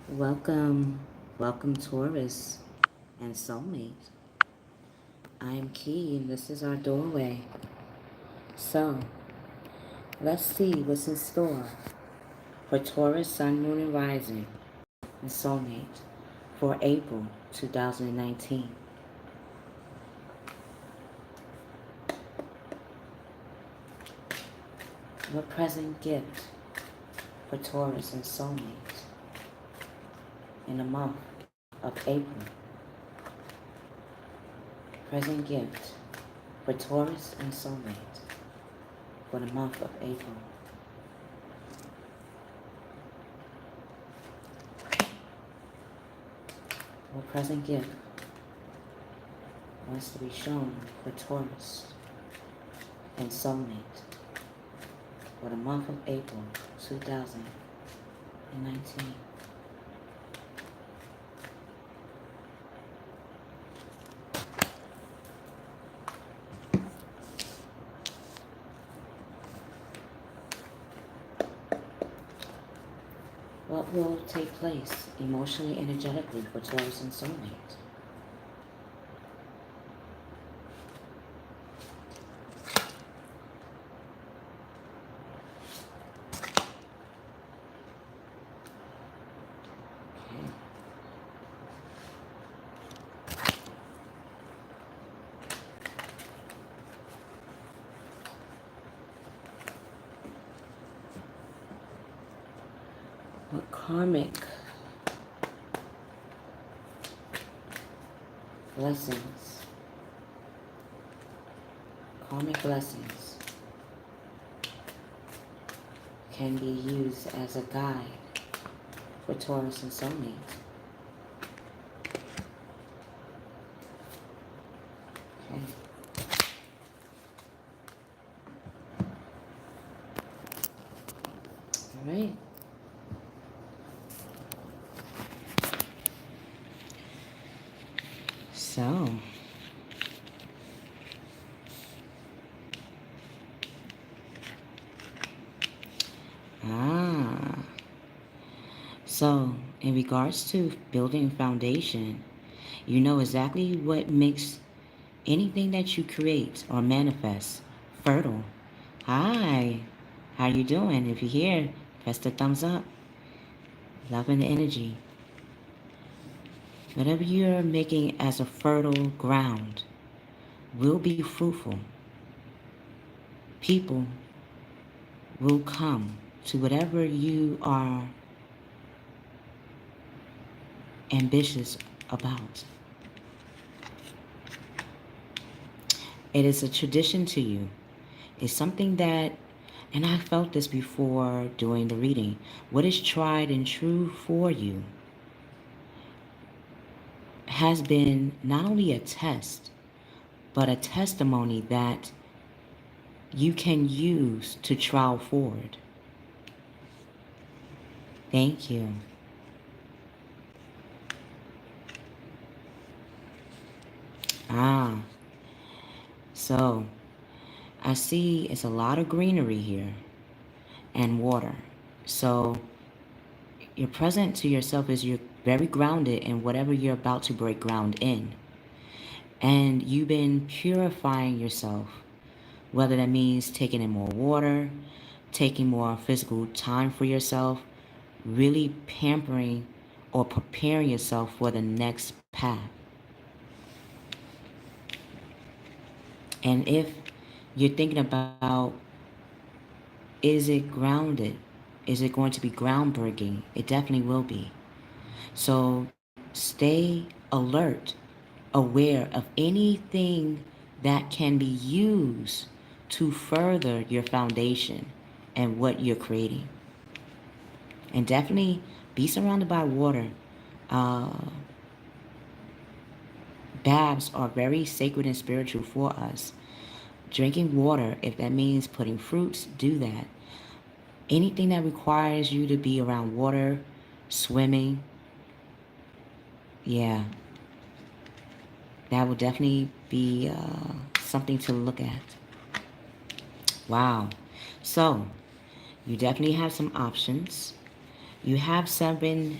Welcome, welcome Taurus and Soulmate. I am Key and this is our doorway. So, let's see what's in store for Taurus, Sun, Moon, and Rising and Soulmate for April 2019. Your present gift for Taurus and Soulmate in the month of April. Present gift for Taurus and Soulmate for the month of April. What present gift wants to be shown for Taurus and Soulmate for the month of April 2019? What will take place emotionally, energetically for Taurus and Soulmate? Okay. What karmic blessings can be used as a guide for Taurus and Soulmate? Okay. All right. So, so in regards to building foundation, you know exactly what makes anything that you create or manifest fertile. Hi, how you doing? If you're here, press the thumbs up. Loving the energy. Whatever you're making as a fertile ground will be fruitful. People will come to whatever you are ambitious about. It is a tradition to you. It's something that, and I felt this before doing the reading, what is tried and true for you has been not only a test, but a testimony that you can use to trial forward. Thank you. So I see it's a lot of greenery here and water. So your present to yourself is you're very grounded in whatever you're about to break ground in. And you've been purifying yourself, whether that means taking in more water, taking more physical time for yourself, really pampering or preparing yourself for the next path. And if you're thinking about, is it grounded? Is it going to be groundbreaking? It definitely will be. So stay alert, aware of anything that can be used to further your foundation and what you're creating. And definitely be surrounded by water. Baths are very sacred and spiritual for us. Drinking water, if that means putting fruits, do that. Anything that requires you to be around water, swimming, yeah, that will definitely be something to look at. Wow. So, you definitely have some options. You have 7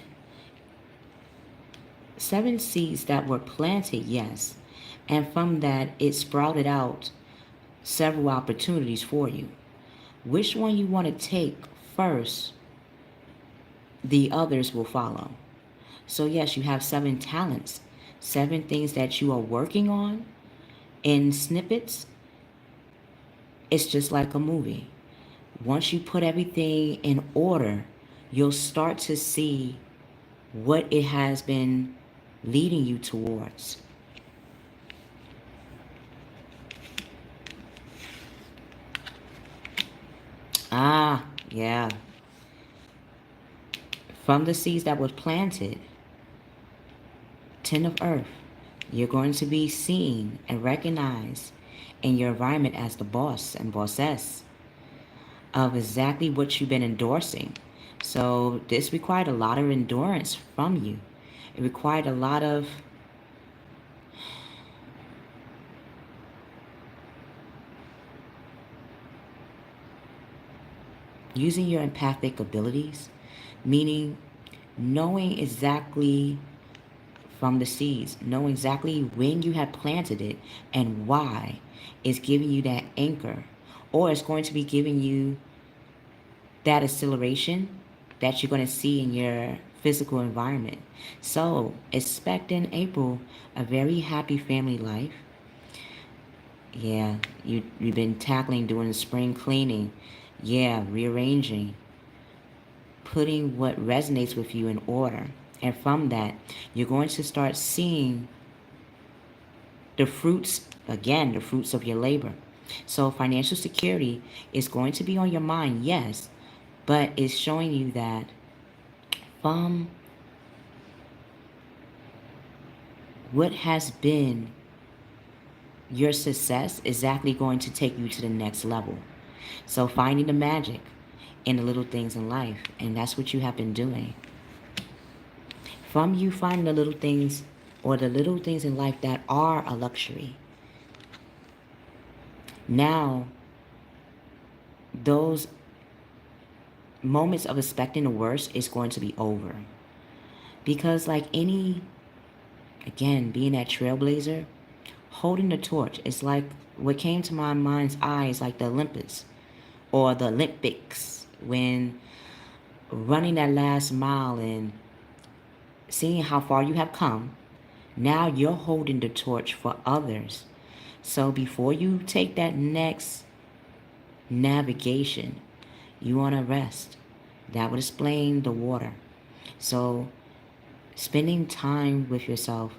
7 seeds that were planted, yes. And from that, it sprouted out several opportunities for you. Which one you want to take first, the others will follow. So yes, you have 7 talents, 7 things that you are working on in snippets. It's just like a movie. Once you put everything in order, you'll start to see what it has been leading you towards. Ah, yeah. From the seeds that was planted, 10 of earth, you're going to be seen and recognized in your environment as the boss and bossess of exactly what you've been endorsing. So this required a lot of endurance from you. It required a lot of using your empathic abilities, meaning knowing exactly from the seeds, knowing exactly when you have planted it and why is giving you that anchor, or it's going to be giving you that acceleration that you're going to see in your physical environment. So expect in April a very happy family life. Yeah, you've been tackling doing the spring cleaning. Yeah, rearranging, putting what resonates with you in order. And from that, you're going to start seeing the fruits, again, the fruits of your labor. So financial security is going to be on your mind, yes, but it's showing you that from what has been your success exactly going to take you to the next level. So finding the magic in the little things in life, and that's what you have been doing. From you finding the little things or the little things in life that are a luxury, now those moments of expecting the worst is going to be over. Because like any, again, being that trailblazer, holding the torch, it's like what came to my mind's eye is like the Olympics or the Olympics, when running that last mile and seeing how far you have come. Now you're holding the torch for others. So before you take that next navigation, you want to rest. That would explain the water. So spending time with yourself,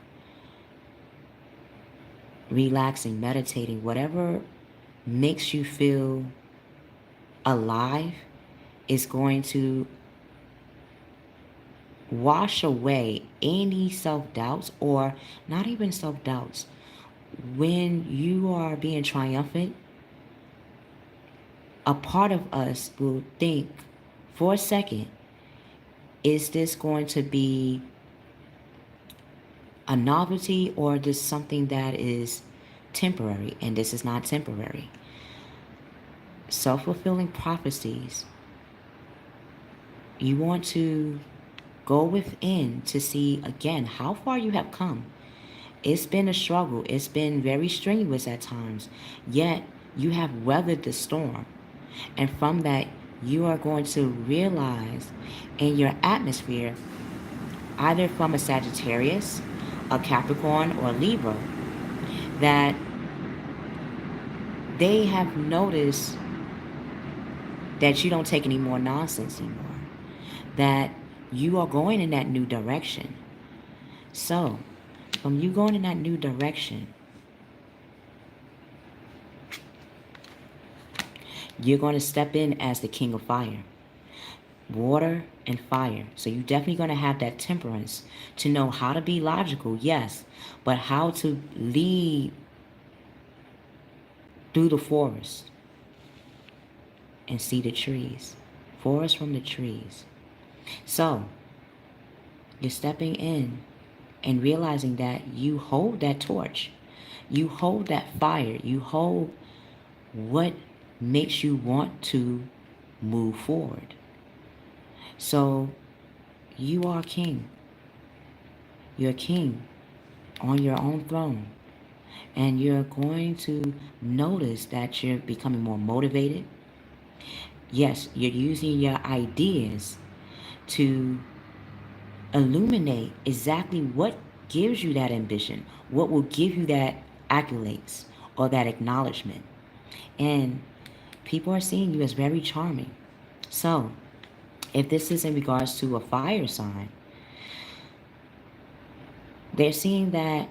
relaxing, meditating, whatever makes you feel alive is going to wash away any self-doubts, or not even self-doubts. When you are being triumphant, a part of us will think for a second, is this going to be a novelty or just something that is temporary? And this is not temporary. Self-fulfilling prophecies. You want to go within to see again how far you have come. It's been a struggle. It's been very strenuous at times. Yet you have weathered the storm. And from that, you are going to realize in your atmosphere, either from a Sagittarius, a Capricorn, or a Libra, that they have noticed that you don't take any more nonsense anymore. That you are going in that new direction. So, from you going in that new direction, you're going to step in as the king of fire. Water and fire. So you're definitely going to have that temperance to know how to be logical, yes, but how to lead through the forest and see the trees. Forest from the trees. So you're stepping in and realizing that you hold that torch. You hold that fire. You hold what makes you want to move forward. So you are king. You're a king on your own throne. And you're going to notice that you're becoming more motivated. Yes, you're using your ideas to illuminate exactly what gives you that ambition, what will give you that accolades or that acknowledgement. And people are seeing you as very charming. So, if this is in regards to a fire sign, they're seeing that,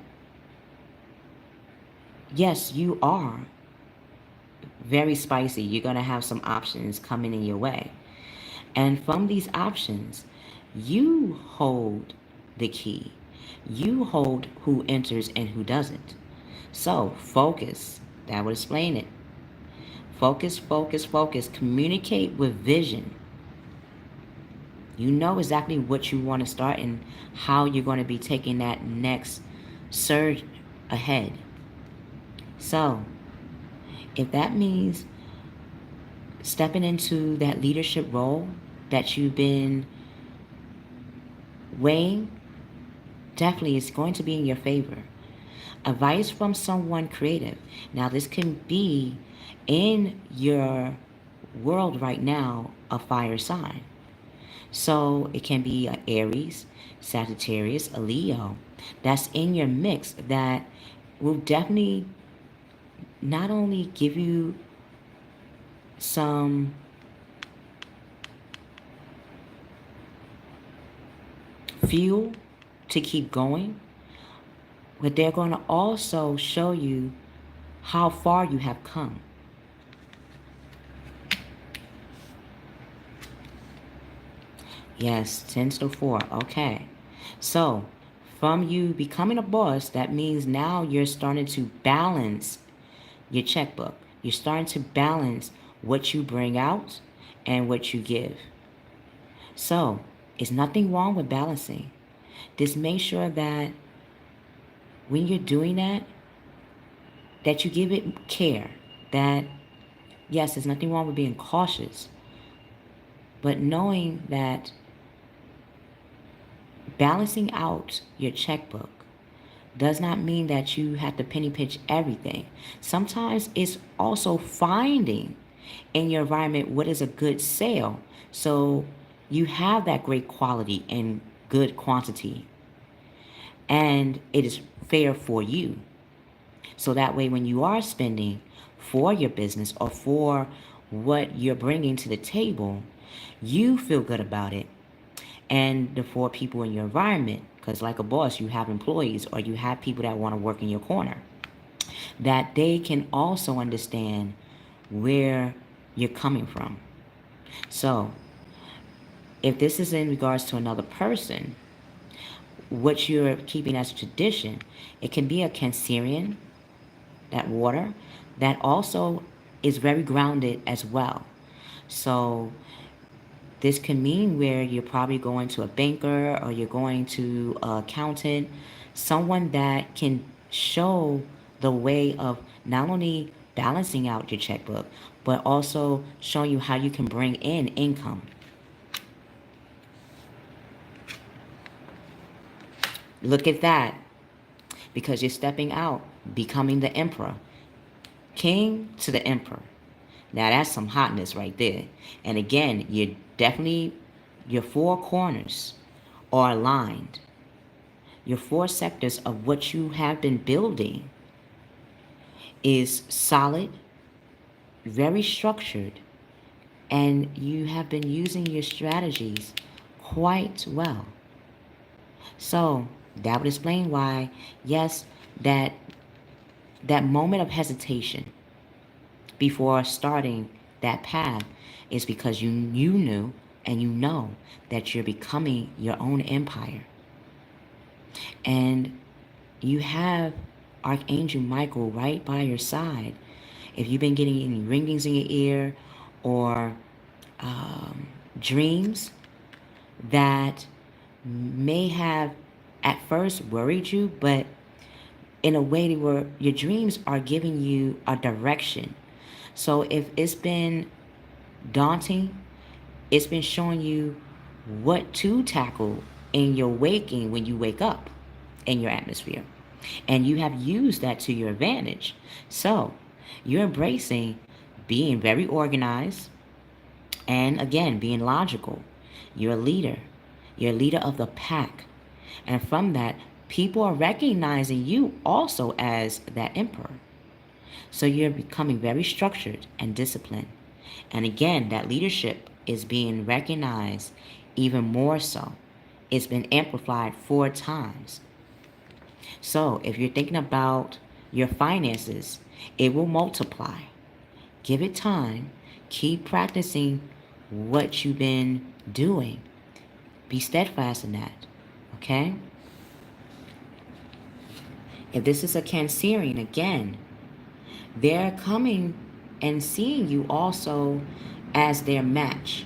yes, you are very spicy. You're going to have some options coming in your way. And from these options, you hold the key. You hold who enters and who doesn't. So focus. That would explain it. Focus, focus, focus. Communicate with vision. You know exactly what you want to start and how you're going to be taking that next surge ahead. So, if that means stepping into that leadership role that you've been weighing, definitely it's going to be in your favor. Advice from someone creative. Now, this can be in your world right now, a fire sign. So it can be an Aries, Sagittarius, a Leo. That's in your mix that will definitely not only give you some fuel to keep going, but they're going to also show you how far you have come. Yes, 10 to 4. Okay. So, from you becoming a boss, that means now you're starting to balance your checkbook. You're starting to balance what you bring out and what you give. So, it's nothing wrong with balancing. Just make sure that when you're doing that you give it care. That, yes, there's nothing wrong with being cautious. But knowing that balancing out your checkbook does not mean that you have to penny pinch everything. Sometimes it's also finding in your environment what is a good sale, so you have that great quality and good quantity, and it is fair for you. So that way when you are spending for your business or for what you're bringing to the table, you feel good about it. And the 4 people in your environment, because like a boss, you have employees or you have people that want to work in your corner, that they can also understand where you're coming from. So if this is in regards to another person, what you're keeping as tradition, it can be a Cancerian, that water, that also is very grounded as well. So this can mean where you're probably going to a banker or you're going to an accountant, someone that can show the way of not only balancing out your checkbook, but also showing you how you can bring in income. Look at that. Because you're stepping out, becoming the emperor. King to the emperor. Now that's some hotness right there. And again, you're definitely, your 4 corners are aligned. Your 4 sectors of what you have been building is solid, very structured, and you have been using your strategies quite well. So that would explain why, yes, that moment of hesitation before starting that path is because you knew and you know that you're becoming your own empire. And you have Archangel Michael right by your side. If you've been getting any ringings in your ear or dreams that may have at first worried you, but in a way where your dreams are giving you a direction. So if it's been daunting, it's been showing you what to tackle in your waking when you wake up. in your atmosphere. And you have used that to your advantage. So you're embracing being very organized and, again, being logical. You're a leader. You're a leader of the pack. And from that, people are recognizing you also as that emperor. So you're becoming very structured and disciplined. And again, that leadership is being recognized even more so. It's been amplified 4 times. So if you're thinking about your finances, it will multiply. Give it time. Keep practicing what you've been doing. Be steadfast in that. Okay? If this is a Cancerian, again, they're coming and seeing you also as their match,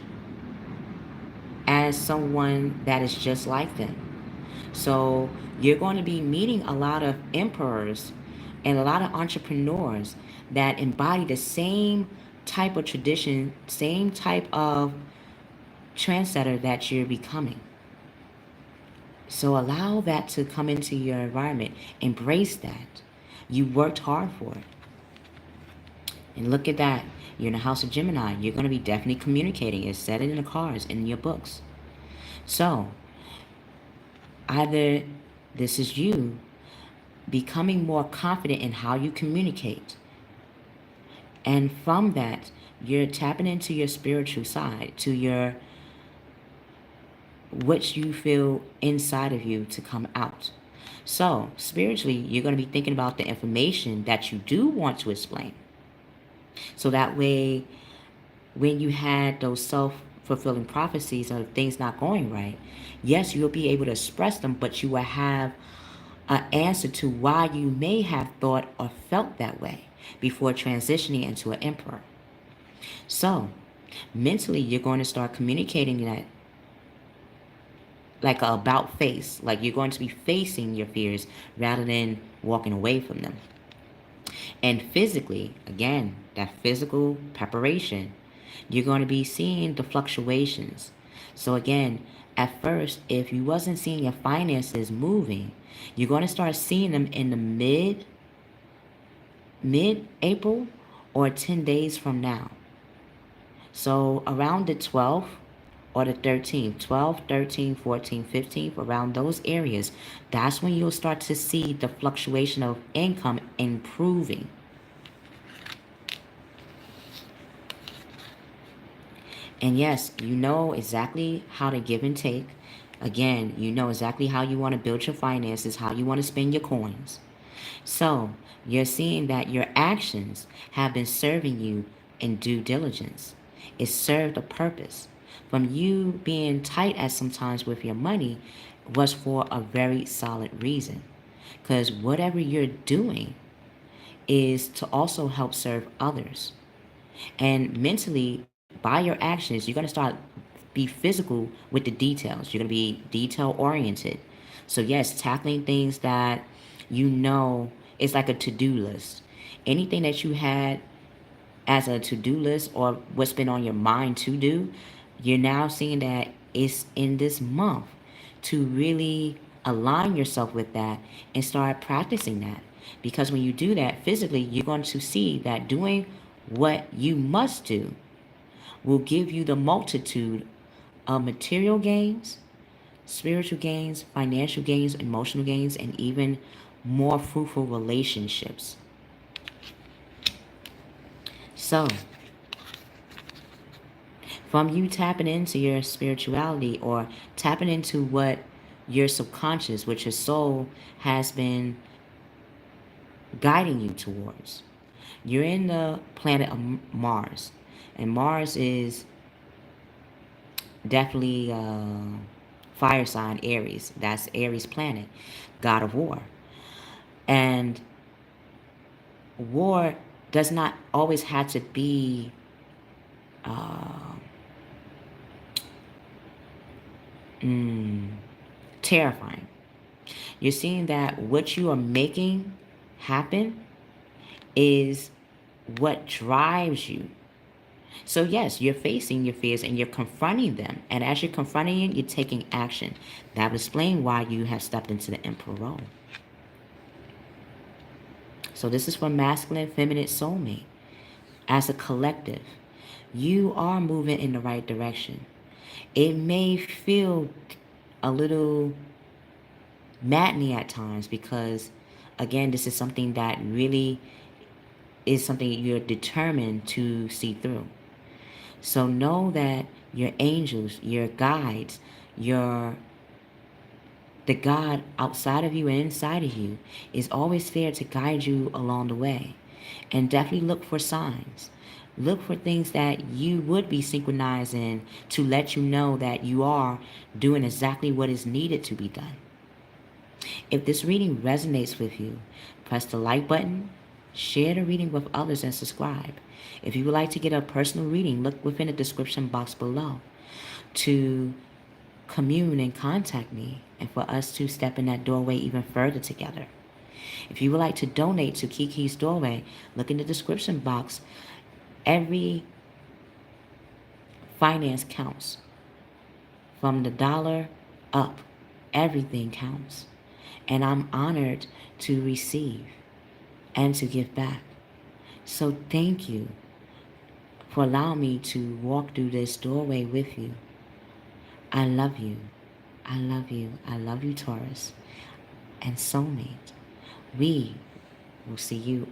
as someone that is just like them. So you're going to be meeting a lot of emperors and a lot of entrepreneurs that embody the same type of tradition, same type of trendsetter that you're becoming. So allow that to come into your environment. Embrace that. You worked hard for it. And look at that. You're in the house of Gemini. You're going to be definitely communicating. It's said it in the cards, in your books. So either this is you becoming more confident in how you communicate. And from that, you're tapping into your spiritual side, to your which you feel inside of you to come out. So spiritually, you're going to be thinking about the information that you do want to explain. So that way, when you had those self-fulfilling prophecies of things not going right, yes, you'll be able to express them, but you will have an answer to why you may have thought or felt that way before transitioning into an emperor. So mentally, you're going to start communicating that like a about face. Like you're going to be facing your fears rather than walking away from them. And physically, again, that physical preparation, you're going to be seeing the fluctuations. So again, at first, if you wasn't seeing your finances moving, you're going to start seeing them in the mid-April or 10 days from now. So around the 12th or the 13th, 12, 13, 14, 15th, around those areas, that's when you'll start to see the fluctuation of income improving. And yes, you know exactly how to give and take. Again, you know exactly how you want to build your finances, how you want to spend your coins. So you're seeing that your actions have been serving you in due diligence. It served a purpose. From you being tight at sometimes with your money was for a very solid reason. Because whatever you're doing is to also help serve others. And mentally, by your actions, you're going to start be physical with the details. You're going to be detail oriented. So yes, tackling things that you know is like a to-do list. Anything that you had as a to-do list or what's been on your mind to do, you're now seeing that it's in this month to really align yourself with that and start practicing that. Because when you do that physically, you're going to see that doing what you must do will give you the multitude of material gains, spiritual gains, financial gains, emotional gains, and even more fruitful relationships. So, from you tapping into your spirituality or tapping into what your subconscious, which your soul has been guiding you towards, you're in the planet of Mars. And Mars is definitely fire sign Aries. That's Aries planet, god of war. And war does not always have to be terrifying. You're seeing that what you are making happen is what drives you. So yes, you're facing your fears and you're confronting them. And as you're confronting it, you're taking action. That would explain why you have stepped into the emperor role. So this is for masculine, feminine, soulmate. As a collective, you are moving in the right direction. It may feel a little maddening at times because, again, this is something that really is something you're determined to see through. So know that your angels, your guides, the God outside of you and inside of you is always there to guide you along the way. And definitely look for signs. Look for things that you would be synchronized in to let you know that you are doing exactly what is needed to be done. If this reading resonates with you, press the like button, share the reading with others, and subscribe. If you would like to get a personal reading, look within the description box below to commune and contact me and for us to step in that doorway even further together. If you would like to donate to Keykeys Doorway, look in the description box. Every finance counts. From the dollar up, everything counts. And I'm honored to receive and to give back. So thank you for allowing me to walk through this doorway with you. I love you. I love you. I love you, Taurus. And soulmate, we will see you